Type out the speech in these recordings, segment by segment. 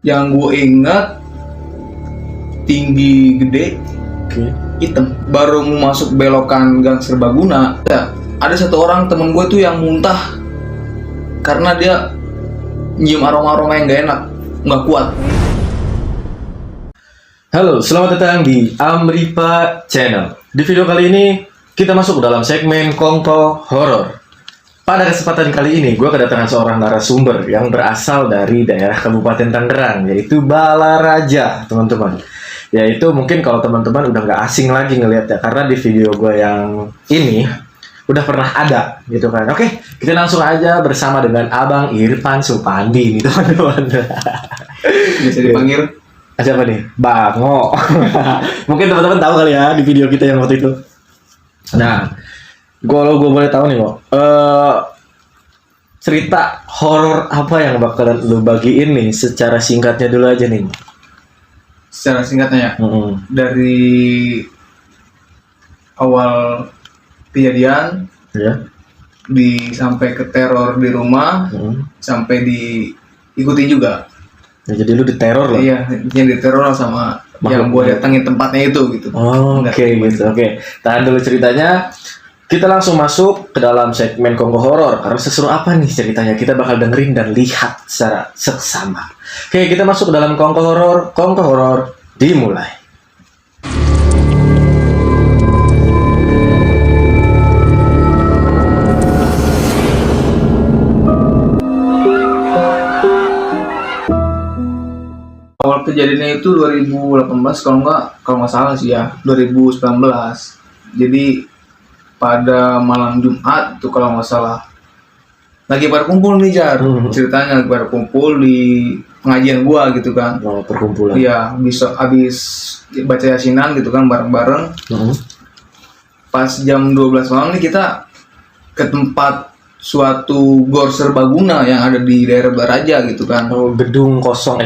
Yang gue ingat tinggi gede, hitam. Baru mau masuk belokan Gang Serbaguna, ya, ada satu orang temen gue tuh yang muntah karena dia nyium aroma-aroma yang gak enak, nggak kuat. Halo, selamat datang di Amripa Channel. Di video kali ini kita masuk ke dalam segmen Kongko Horor. Pada kesempatan kali ini gue kedatangan seorang narasumber yang berasal dari daerah Kabupaten Tangerang, yaitu Balaraja, teman-teman. Yaitu mungkin kalau teman-teman udah nggak asing lagi ngelihatnya, karena di video gue yang ini udah pernah ada gitu kan. Oke, kita langsung aja bersama dengan Abang Irfan Supandi nih, teman-teman. Bisa dipanggil Siapa nih? Bango. Mungkin teman-teman tahu kali ya di video kita yang waktu itu. Nah, kalau gue boleh tahu nih, Mo, cerita horor apa yang bakalan lu bagiin nih secara singkatnya dulu aja nih. secara singkatnya ya. Dari awal kejadian Ya. sampai ke teror di rumah, sampai diikuti juga. Ya, jadi lu diteror lah. Iya, yang diteror sama yang gue datangin tempatnya itu gitu. Oh, oke gitu. Oke. Tahan dulu ceritanya. Kita langsung masuk ke dalam segmen Kongko Horor. Karena seseru apa nih ceritanya? Kita bakal dengerin dan lihat secara seksama. Oke, kita masuk ke dalam Kongko Horor. Kongko Horor dimulai. Awal kejadiannya itu 2018 kalau nggak salah sih ya, 2019. Jadi pada malam Jumat tuh kalau nggak salah lagi pada kumpul nih Jar. Ceritanya lagi pada kumpul di pengajian gua gitu kan. Oh, perkumpulan. Iya, habis baca yasinan gitu kan bareng-bareng. Pas jam 12 malam nih kita ke tempat suatu Gor Serbaguna yang ada di daerah Balaraja gitu kan. Oh, gedung kosong.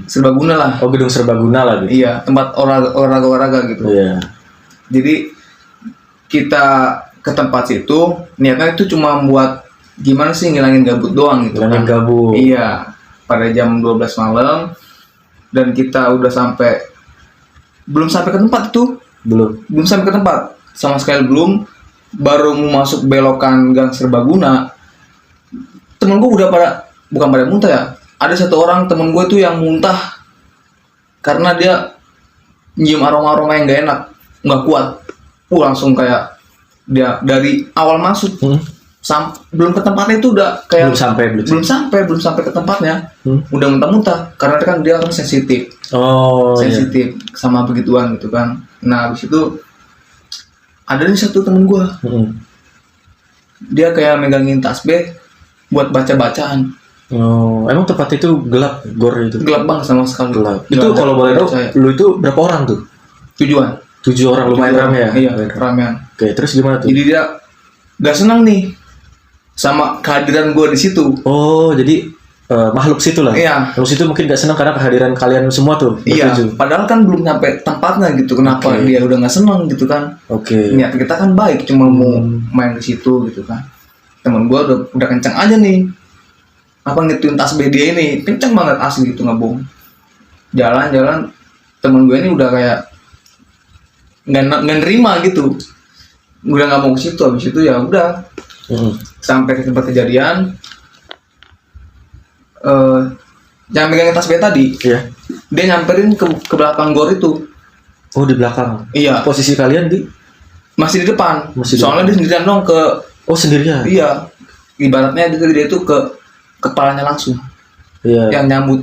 Serbaguna lah. Oh, gedung serbaguna lagi. Iya, tempat olahraga gitu. Iya. Jadi kita ke tempat situ, niatnya itu cuma buat gimana sih ngilangin gabut doang gitu Ngilangin kan. gabut. Iya, pada jam 12 malam dan kita udah belum sampai ke tempat itu. Belum sampai ke tempat. Sama sekali belum. Baru mau masuk belokan Gang Serbaguna. Temen gue udah bukan pada muntah ya. Ada satu orang temen gue tuh yang muntah karena dia nyium aroma-aroma yang gak enak, nggak kuat. Langsung kayak dia dari awal masuk belum ke tempatnya itu udah kayak belum sampai ke tempatnya udah muntah-muntah karena kan dia orang sensitif. Sensitif sama begituan gitu kan. Nah habis itu ada nih satu temen gue, dia kayak megangin tasbih buat baca-bacaan. Oh, emang tempat itu gelap, gor itu? Gelap banget sama sekali. Gelap. Itu kalau boleh tahu, lu itu berapa orang tuh? 7 orang, lumayan rame ya? Iya, ramean. Oke, terus gimana tuh? Jadi dia gak senang nih sama kehadiran gue di situ. Oh, jadi makhluk situ lah? Iya. Makhluk situ mungkin gak senang karena kehadiran kalian semua tuh? Iya, padahal kan belum sampai tempatnya gitu. Kenapa dia udah gak senang gitu kan? Niat kita kan baik, cuma mau main di situ gitu kan. Temen gue udah kenceng aja nih. Apa ngituin tasbih dia ini kenceng banget asli gitu, nggak bohong. Jalan-jalan temen gue ini udah kayak nggak nerima gitu, udah nggak mau ke situ. Habis itu ya udah sampai ke tempat kejadian. Yang megang tasbih tadi, dia nyamperin ke belakang gor itu. Oh, di belakang? Iya. Posisi kalian masih di depan. Soalnya dia sendirian dong sendirian? Iya. Ibaratnya dia itu ke kepalanya langsung. Iya. Yang nyambut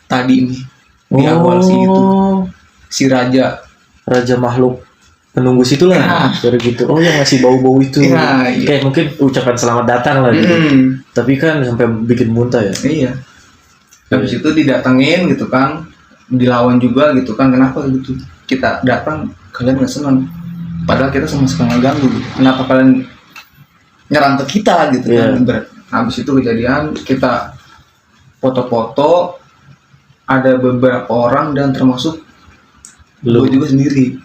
tadi ini di awal si raja makhluk penunggu situ lah, kayak gitu. Oh, yang ngasih bau-bau itu. Iya. Kayak mungkin ucapan selamat datang lah gitu. Tapi kan sampai bikin muntah ya. Iya. Habis itu didatengin gitu kan, dilawan juga gitu kan. Kenapa gitu? Kita datang kalian nggak senang, padahal kita sama sekali nggak ganggu. Kenapa kalian nyerang ke kita gitu kan? Habis itu kejadian kita foto-foto, ada beberapa orang dan termasuk gue juga sendiri.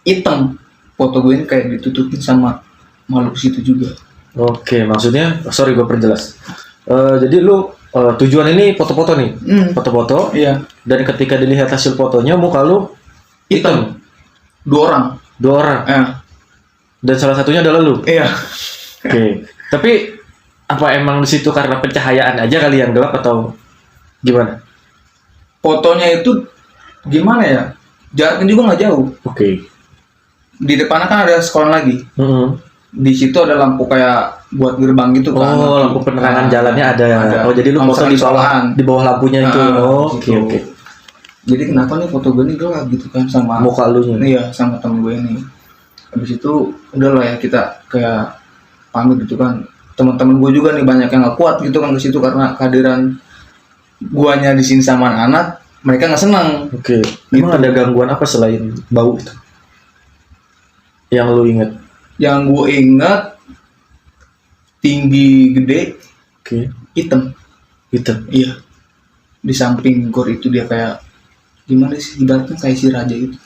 Hitam, foto gue ini kayak ditutupin sama makhluk situ juga. Oke, maksudnya sorry gue perjelas. Jadi lu tujuan ini foto-foto nih. Foto-foto. Iya. Dan ketika dilihat hasil fotonya muka lu hitam. Dua orang. Dan salah satunya adalah lu. Iya. Oke. Tapi apa emang di situ karena pencahayaan aja kali yang gelap atau gimana? Fotonya itu gimana ya? Jaraknya juga nggak jauh. Oke. Di depannya kan ada sekolah lagi. Di situ ada lampu kayak buat gerbang gitu kan. Oh, lampu penerangan jalannya ada. Oh, jadi lu Kalau foto misalkan di bawah lampunya itu. Nah, Oke, gitu. oke. Jadi kenapa nih foto gue nih gelap gitu kan sama Muka lu nya. Iya, sama temen gue ini. Habis itu udahlah ya kita kayak pamit gitu kan. Teman-teman gue juga nih banyak yang nggak kuat gitu kan ke situ karena kehadiran guanya di sini sama anak-anak, mereka nggak senang. Oke. Memang ada gangguan apa selain bau itu? Yang lu inget? Yang gue ingat tinggi gede, Oke. hitam. Hitam. Iya. Di samping gor itu dia kayak gimana sih, ibaratnya kayak si raja itu.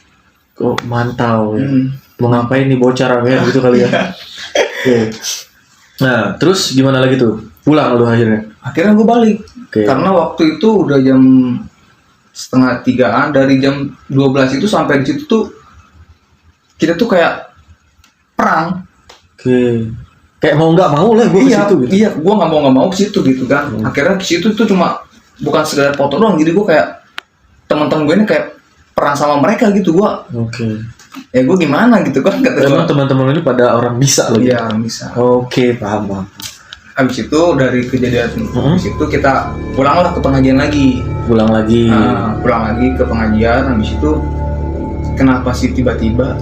Kok mantau ya. Mau ngapain nih bocah ramean gitu kali ya. Oke. Nah, terus gimana lagi tuh? Pulang lu akhirnya? Akhirnya gue balik. Oke. Karena waktu itu udah jam 2:30-an, dari jam 12 itu sampai di situ tuh kita tuh kayak perang. Oke. Kayak mau nggak mau lah gue ke situ gitu. Iya, gue nggak mau ke situ gitu kan. Akhirnya ke situ tuh cuma bukan sekedar foto doang, jadi gue kayak teman-teman gue ini kayak perang sama mereka gitu. Gue Oke. ya gue gimana gitu kan, kata Emang gue. teman-teman ini pada orang bisa loh. Iya, bisa. Oke, paham. Habis itu dari kejadian habis itu kita pulanglah ke pengajian lagi. Pulang lagi. Pulang lagi ke pengajian. Habis itu kenapa sih tiba-tiba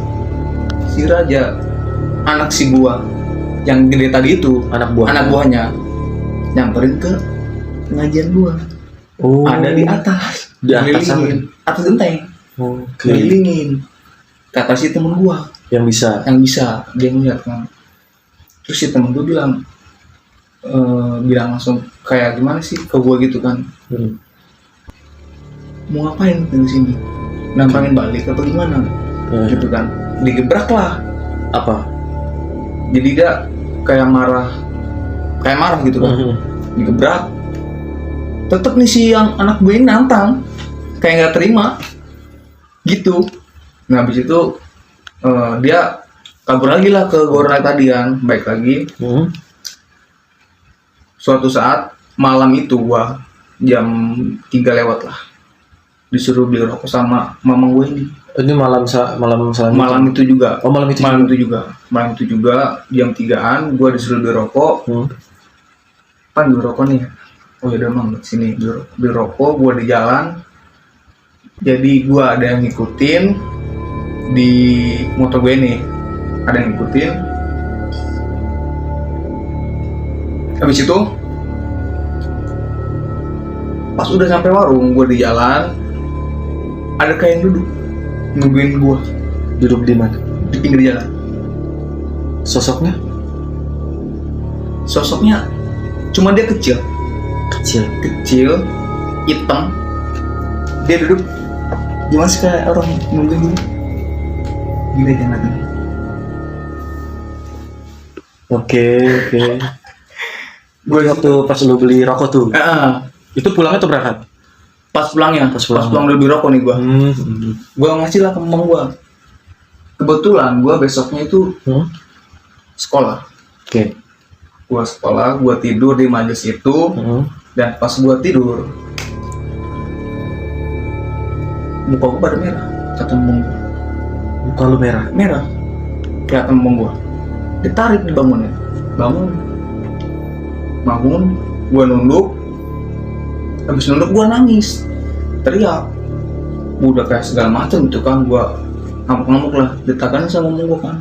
si Raja, anak si gua yang gede tadi itu, Anak buahnya nyamperin ke pengajian gua. Oh. Ada di atas. Di atas Ngelilingin. Atas genteng. Oke. Ngelilingin. Kata si temen gua Yang bisa. dia ngeliat kan. Terus si temen gua bilang langsung kayak gimana sih ke gua gitu kan. Mau ngapain di sini? Nampangin balik atau gimana? Gitu kan. Digebrak lah. Apa? Jadi dia kayak marah gitu kan. Digebrak. Tetep nih si yang anak gue ini nantang, kayak nggak terima gitu. Nah habis itu dia kabur lagi lah ke goreng tadi kan, baik lagi. Suatu saat malam itu gua jam 3 lewat lah, disuruh beli rokok sama mama gue ini. Ini malam selanjutnya. Malam itu juga. Oh, malam itu juga jam 3-an gua disuruh beli rokok. Pan beli rokok nih. Oh ya udah mang, sini beli rokok. Gua di jalan. Jadi gua ada yang ngikutin di motor gue nih. Ada yang ngikutin. Habis itu pas udah sampai warung, gua di jalan. Ada kayak yang duduk nungguin gua. Duduk di mana? Di pinggir jalan. Sosoknya cuma dia kecil, hitam. Dia duduk gimana sih, kayak orang nungguin gini. Gila jangan. Oke. Gue waktu pas lu beli rokok tuh. Itu pulangnya tuh berangkat? Pas pulang udah beli rokok nih gua. Gua ngasih lah ke mama gua. Kebetulan gua besoknya itu sekolah. Oke. Gua sekolah, gua tidur di majelis itu. Dan pas gua tidur, muka gua pada merah, kata mama gua. Muka lu merah? Merah. Kelihatan mama gua. Ditarik dibangunin. Bangun, gua nunduk. Habis nunduk gua nangis, teriak, udah kayak segala macam gitu kan. Gua ngamuk-ngamuk lah, ditekan sama mama gua kan,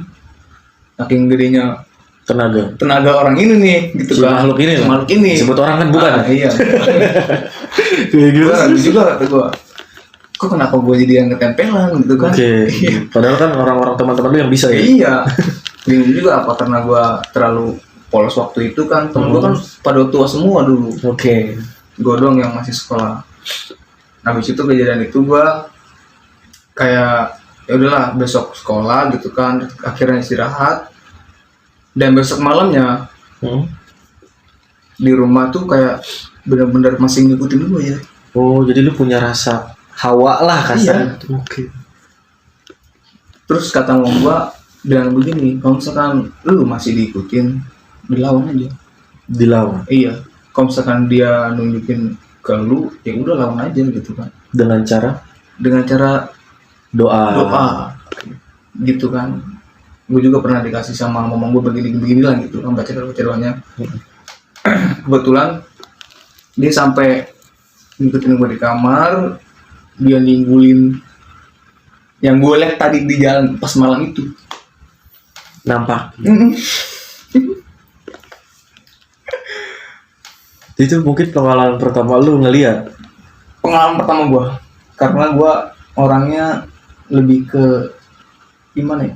saking gedenya tenaga orang ini nih gitu kan. Makhluk ini sebut orang kan bukan. Iya. Juga kata gua, kok kenapa gua jadi yang ketempelan gitu kan. Padahal kan orang-orang teman-teman lu yang bisa ya. Iya. Bingung juga apa karena gua terlalu polos waktu itu kan. Temen gua kan pada tua semua dulu. Gue doang yang masih sekolah. Habis itu kejadian itu gue kayak ya udahlah besok sekolah gitu kan, akhirnya istirahat. Dan besok malamnya di rumah tuh kayak bener-bener masih ngikutin gue ya. Oh, jadi lu punya rasa hawa lah kasar. Oke. Terus kata mama gue bilang begini, kalau misalkan lu masih diikutin, dilawan aja. Dilawan Iya, kalau misalkan dia nunjukin ke lu, ya udah lawan aja gitu kan. dengan cara Doa doa. gitu kan. Gue juga pernah dikasih sama mama gue begini lah gitu kan, baca doanya. Kebetulan dia sampai ngikutin gue di kamar, dia ninggulin yang gue lihat tadi di jalan pas malam itu. Nampak. Itu mungkin pengalaman pertama lu ngelihat. Pengalaman pertama gue, karena gue orangnya lebih ke gimana ya,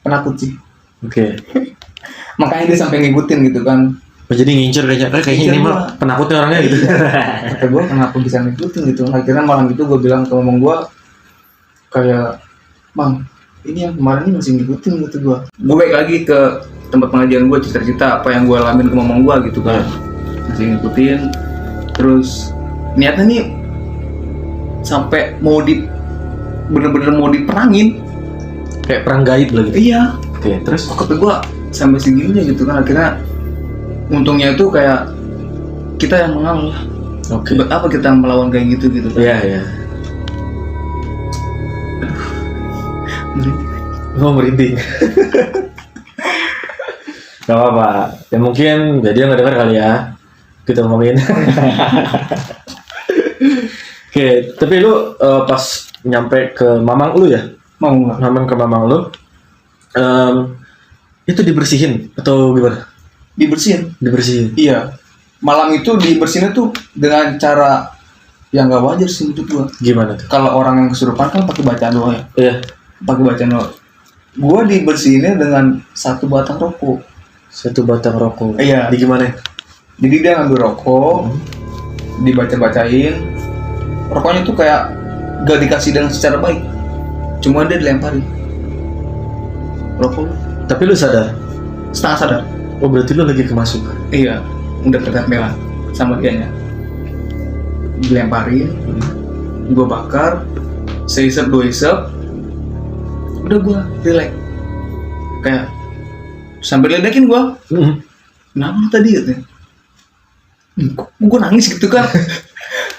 penakut sih. Oke. Makanya dia sampai ngikutin gitu kan. Oh, jadi ngincer kayaknya ini Ngincer mah penakutnya orangnya gitu. Kata gue kenapa bisa ngikutin gitu. Akhirnya malam itu gue bilang ke ngomong gue kayak, Bang, ini yang kemarin ini masih ngikutin gitu gue. Gue balik lagi ke tempat pengajian gue, cerita-cerita apa yang gue alamin ke ngomong gue gitu kan. Masih ngikutin. Terus niatnya nih sampai mau bener-bener mau diperangin. Kayak perang gaib lagi. Iya. Oke, terus Kata gue sampai segininya gitu kan. Akhirnya untungnya itu kayak kita yang mengalah. oke. Buat apa kita melawan kayak gitu kan. Iya, iya. Oh, merinding. Gak apa-apa. Ya mungkin dia nggak dengar kali ya. Kita ngomongin. Oke, tapi lu pas nyampe ke mamang lu ya? Mau nggak? Mamang ke mamang lu. Itu dibersihin atau gimana? Dibersihin. Dibersihin. Iya. Malam itu dibersihinnya tuh dengan cara yang nggak wajar sih menurut gua. Gimana tuh? Kalau orang yang kesurupan kan pakai bacaan doa ya. Iya. Pakai bacaan doa. Gua dibersihinnya dengan satu batang rokok. Satu batang rokok. Iya. Di gimana? Jadi dia ngambil rokok, dibaca-bacain. Rokoknya tuh kayak gak dikasih dengan secara baik. Cuma dia dilemparin. Rokok Tapi lu sadar? setengah sadar. Oh, berarti lu lagi kemasukan. Iya, udah ketempelan sama dianya. Dilemparin, gue bakar, seisep dua isep, udah gue relax. Kayak sambil ledakin gue, kenapa lu tadi katanya? Kok gue nangis gitu kan?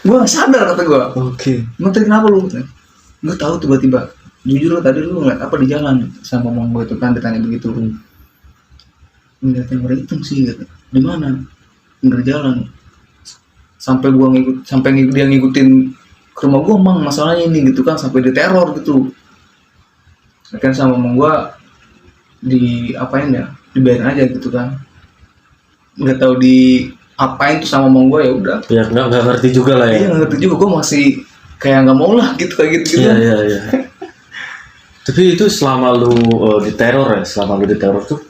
Gue gak sadar kata gue. Oke. Emang tadi kenapa lu? Gue tahu tiba-tiba. Jujur lo tadi lu ngeliat apa di jalan sama mama gue itu kan, ditanya begitu. Ngeliat yang warna hitam sih gitu. Di mana? Pinggir jalan. Sampai dia ngikutin ke rumah gue, Mang, masalahnya ini gitu kan, sampai diteror gitu. Akhirnya sama mama gue diapain ya? Dibayarin aja gitu kan. Nggak tahu di apain tuh sama mama gue, ya udah. Ya nggak ngerti juga lah ya. Iya nggak ngerti juga, gue masih kayak nggak mau lah gitu kayak gitu. Iya. Tapi itu selama lu diteror tuh,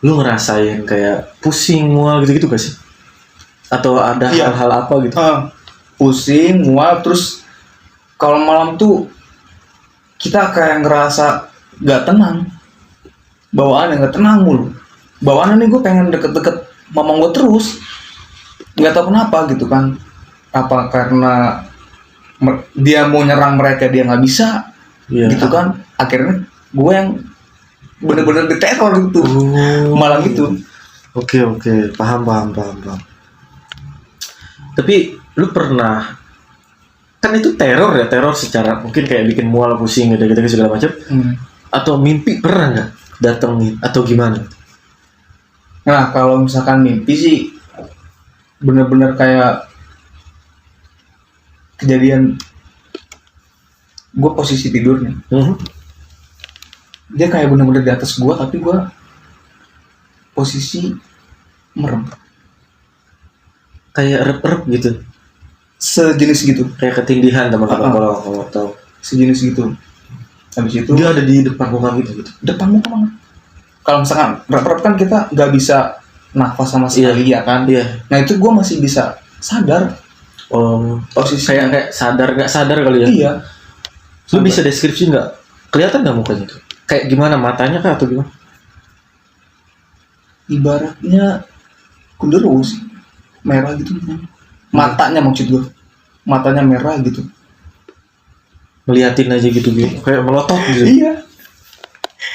lu ngerasain kayak pusing, mual gitu-gitu gak sih? Atau ada Iya. hal-hal apa gitu? Pusing, mual, terus kalau malam tuh kita kayak ngerasa gak tenang. Bawaannya gak tenang mulu. Bawaannya nih gue pengen deket-deket mama gue terus. Gak tahu kenapa gitu kan. Apa karena dia mau nyerang mereka dia nggak bisa. Iya. Gitu kan. Akhirnya gue yang bener-bener diteror gitu. Malam itu. Oke, paham. Tapi lu pernah, kan itu teror secara mungkin kayak bikin mual, pusing gitu segala macam. Atau mimpi pernah nggak datengin atau gimana? Nah kalau misalkan mimpi sih bener-bener kayak kejadian gue posisi tidurnya. Dia kayak bener-bener di atas gue, tapi gue posisi merem. Kayak rep-rep gitu. Sejenis gitu. Kayak ketindihan teman-teman kalau tahu. Sejenis gitu. Habis itu Dia ada di depan muka gitu. depan muka mana? Kalau misalkan rep-rep kan kita nggak bisa nafas sama sekali ya kan. Iya. Nah itu gue masih bisa sadar. Posisi kayak sadar nggak sadar kali ya. Iya. Lu bisa deskripsi nggak? Kelihatan nggak mukanya tuh? Kayak gimana, matanya kah atau gimana? Ibaratnya genderuwo sih, merah gitu. Matanya maksud gue, matanya merah gitu. Ngeliatin aja gitu kayak melotot gitu. Iya.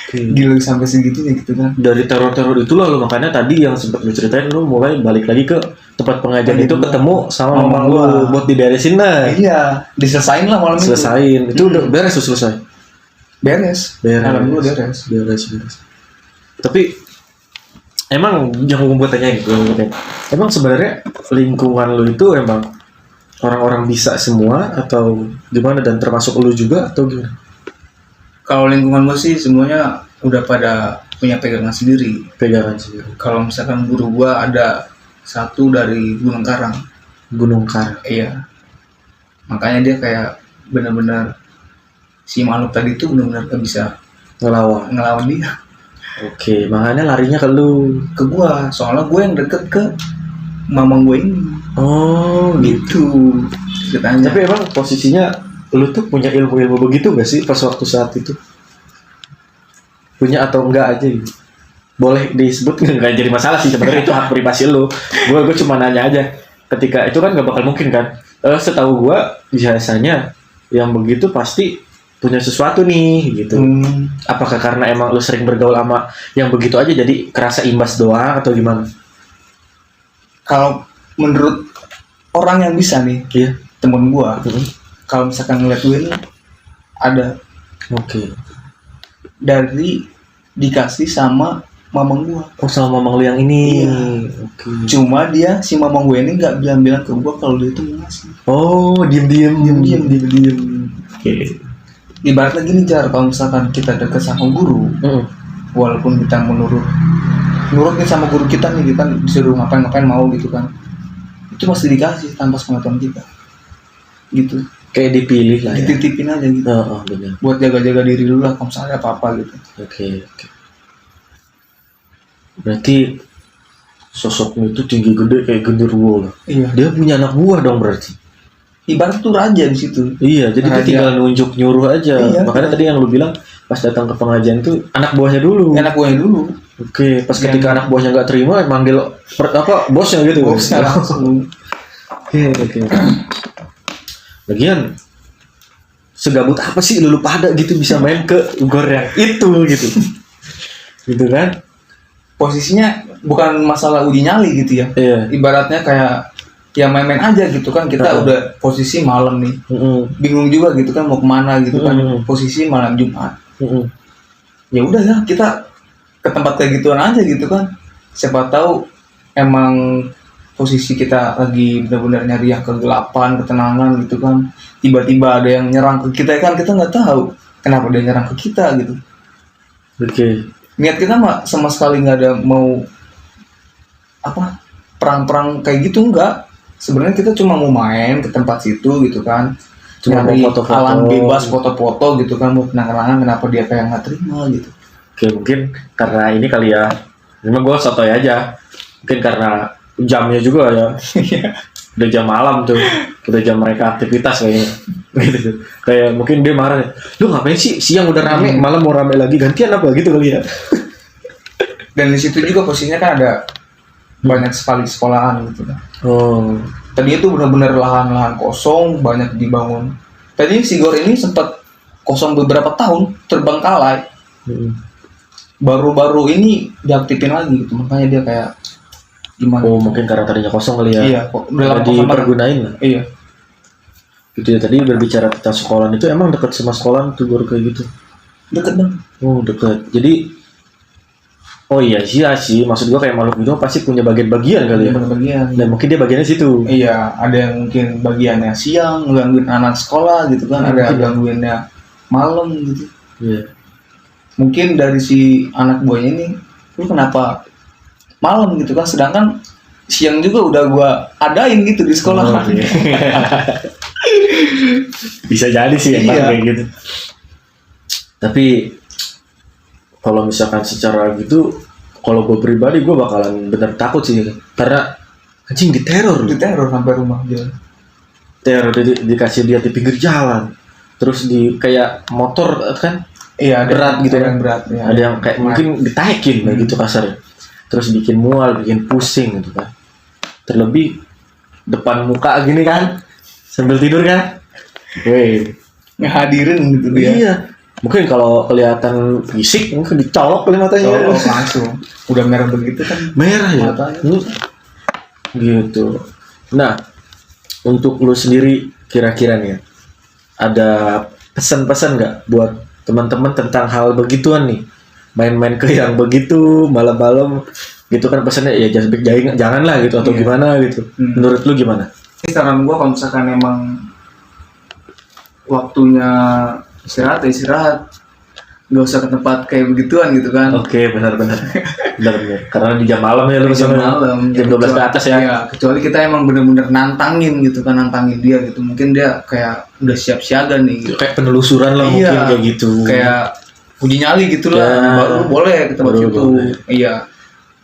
Oke. Gila sampai segitunya gitu kan. Dari teror-teror itulah lo, makanya tadi yang sempat lu ceritain lu mulai balik lagi ke tempat pengajian Balik itu, gua. ketemu sama Sama mamang gua. lu buat diberesin lah. Iya, diselesain lah malam Selesain. Itu udah beres tuh, selesai. Beres. Alhamdulillah beres. Beres. Tapi emang yang gue tanya gitu, emang sebenarnya lingkungan lu itu emang orang-orang bisa semua atau gimana, dan termasuk lu juga atau gimana? Kalau lingkungan gue sih semuanya udah pada punya pegangan sendiri. Pegangan sendiri. Kalau misalkan guru gue ada satu dari Gunung Karang. Gunung Karang. Iya. Makanya dia kayak benar-benar si makhluk tadi itu benar-benar gak bisa ngelawan dia. Oke, makanya larinya ke lu. Ke gue, soalnya gue yang deket ke mamang gue ini. Oh, Gitu ceritanya. Tapi emang posisinya lu tuh punya ilmu-ilmu begitu gak sih pas waktu saat itu? Punya atau enggak aja gitu? Boleh disebut nggak jadi masalah sih sebenarnya, itu hak privasi lu. Gue cuma nanya aja. Ketika itu kan gak bakal mungkin kan. Setahu gue biasanya yang begitu pasti punya sesuatu nih gitu. Apakah karena emang lu sering bergaul sama yang begitu aja jadi kerasa imbas doang atau gimana? Kalau menurut orang yang bisa nih, Iya. temen gua, kalau misalkan ngeliat gue nih ada Oke. dari dikasih sama mamang gua. Oh, sama mamang lu yang ini. Iya. Oke. Cuma dia si mamang gue ini nggak bilang-bilang ke gua kalau dia itu mau ngasih. Oh, diem-diem. Oke. Ibaratnya gini Jar, kalau misalkan kita dekat sama guru, walaupun kita nurutnya sama guru kita nih, kita disuruh ngapain mau gitu kan, itu masih dikasih tanpa sepengetahuan kita gitu. Kayak dipilih lah ya. Dititipin aja gitu. Benar. Buat jaga-jaga diri dulu lah kalau misalnya apa-apa gitu. Oke. Berarti sosoknya itu tinggi gede kayak genderuwo lah. Iya. Dia punya anak buah dong berarti. Ibarat tuh raja di situ. Iya, jadi dia Raja. tinggal nunjuk nyuruh aja. Iya. Makanya tadi yang lu bilang pas datang ke pengajian tuh anak buahnya dulu. Anak gue dulu. Oke, pas Yang- ketika anak buahnya nggak terima, manggil bosnya gitu. Bosnya langsung. Oke. Lagian segabut apa sih lu pada gitu bisa main ke gor yang itu gitu. Gitu kan? Posisinya bukan masalah uji nyali gitu ya. Iya. Ibaratnya kayak ya main-main aja gitu kan, kita udah posisi malam nih. Bingung juga gitu kan mau kemana gitu kan. Posisi malam Jumat. Ya udah ya kita ke tempat kayak gituan aja gitu kan. Siapa tahu emang posisi kita lagi benar-benar nyari yang kegelapan, ketenangan gitu kan. Tiba-tiba ada yang nyerang ke kita kan, kita nggak tahu kenapa dia nyerang ke kita gitu. Oke. Niat kita mah sama sekali nggak ada mau apa perang-perang kayak gitu, enggak. Sebenarnya kita cuma mau main ke tempat situ gitu kan. Cuma mau Nyari foto-foto. alam bebas, foto-foto gitu kan, mau kenang-kenangan. Kenapa dia kayak nggak terima gitu. Oke, mungkin karena ini kali ya. Memang gue sotoy aja. Mungkin karena jamnya juga ya. Udah jam malam tuh. Udah jam mereka aktivitas kayaknya. Gitu. Kayak mungkin dia marah. Lu ngapain sih? Siang udah rame, malam mau rame lagi. Gantian apa gitu kali ya. Dan di situ juga posisinya kan ada banyak sekali sekolahan gitu kan. Oh. Tadi itu benar-benar lahan-lahan kosong, banyak dibangun. Tadi si Gor ini sempat kosong beberapa tahun, terbengkalai. Baru-baru ini diaktifin lagi gitu, makanya dia kayak gimana? Oh, mungkin karena tadinya kosong kali ya. Iya, kok udah lama Udah kosong banget. dipergunain lah. Iya, Gitu ya, tadi berbicara tentang sekolahan itu emang dekat sama sekolahan tuh baru kayak gitu. deket banget. Oh, dekat. Jadi oh iya sih, maksud gua kayak makhluk itu pasti punya bagian-bagian kali ya. Bagian. Dan mungkin dia bagiannya situ. Iya, ada yang mungkin bagiannya siang, gangguin anak sekolah gitu kan, ada Mungkin. gangguinnya malam gitu. Iya. Mungkin dari si anak buahnya ini, lu kenapa malam gitu kan, sedangkan siang juga udah gua adain gitu di sekolah. Oh, iya. Bisa jadi sih emang Iya. kayak gitu. Tapi kalau misalkan secara gitu, kalau gue pribadi gue bakalan bener takut sih, karena anjing diteror, Diteror sampai rumah dia. teror dikasih dia di pinggir jalan, terus di kayak motor kan, Iya, ada berat gitu ada kan, yang berat ya. ada yang kayak mungkin ditaikin kayak gitu kasarnya, terus bikin mual, bikin pusing gitu kan. Terlebih depan muka gini kan, sambil tidur kan. Weh, ngehadirin gitu dia. iya. Mungkin kalau kelihatan fisik mungkin dicolok kali matanya. Oh, langsung. Udah merah begitu kan. Merah ya. Matanya. Gitu. Nah, untuk lu sendiri kira-kira nih, ada pesan-pesan nggak buat teman-teman tentang hal begituan nih? Main-main ke yang begitu malam-malam gitu kan, pesannya ya janganlah gitu atau Iya. gimana gitu. Menurut lu gimana? Ini saran gua kalau misalkan emang waktunya istirahat ya istirahat, nggak usah ke tempat kayak begituan gitu kan. Oke, benar-benar. Benar-benar. Karena di jam malam ya lu Jam kesana. malam Jam 12 ke atas ya. Iya, kecuali kita emang bener-bener nantangin gitu kan, nantangin dia gitu, mungkin dia kayak udah siap siaga nih gitu. Kayak penelusuran lah Iya, mungkin kayak gitu. Kayak uji nyali gitu lah. Ya. Baru boleh ke tempat Baru situ. boleh. Iya.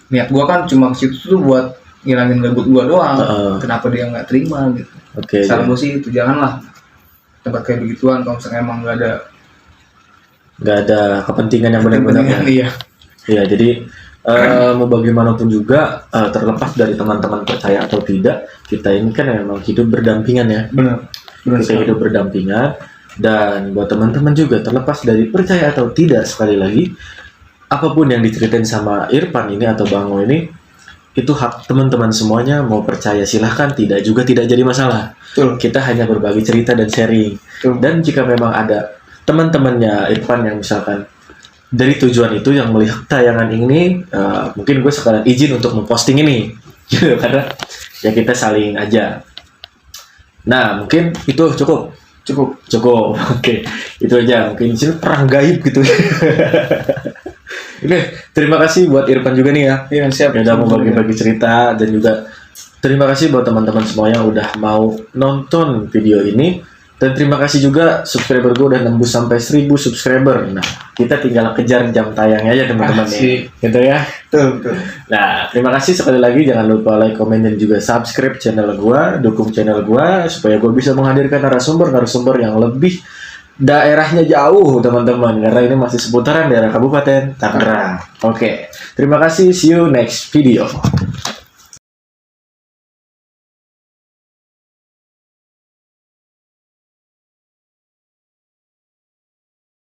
Niat gua kan cuma ke situ tuh buat ngilangin gabut gua doang. Heeh. Kenapa dia nggak terima gitu? Oke. Saran gua sih itu, janganlah tempat kayak begituan kalau misalnya emang nggak ada kepentingan yang benar-benar. kepentingan. Iya. Iya, jadi mau bagaimanapun juga terlepas dari teman-teman percaya atau tidak, kita ini kan memang hidup berdampingan ya. Benar. Kita hidup berdampingan, dan buat teman-teman juga terlepas dari percaya atau tidak, sekali lagi apapun yang diceritain sama Irfan ini atau Bango ini, itu hak teman-teman semuanya. Mau percaya silahkan, tidak juga tidak jadi masalah. Betul. Kita hanya berbagi cerita dan sharing. Betul. Dan jika memang ada teman-temannya Irfan yang misalkan dari tujuan itu yang melihat tayangan ini, mungkin gue sekalian izin untuk memposting ini. Karena ya kita saling aja. Nah, mungkin itu cukup. Oke, itu aja. Mungkin di sini perang gaib gitu. Oke, terima kasih buat Irfan juga nih ya. Iya, siap. Yang udah mau bagi-bagi cerita, dan juga terima kasih buat teman-teman semua yang udah mau nonton video ini. Dan terima kasih juga subscriber gue udah nembus sampai 1000 subscriber. Nah, kita tinggal kejar jam tayangnya aja teman-teman nih. Gitu ya. Betul. Nah, terima kasih sekali lagi. Jangan lupa like, komen, dan juga subscribe channel gue. Dukung channel gue supaya gue bisa menghadirkan narasumber yang lebih daerahnya jauh teman-teman. Karena ini masih seputaran daerah Kabupaten Tangerang. Oke, terima kasih. See you next video.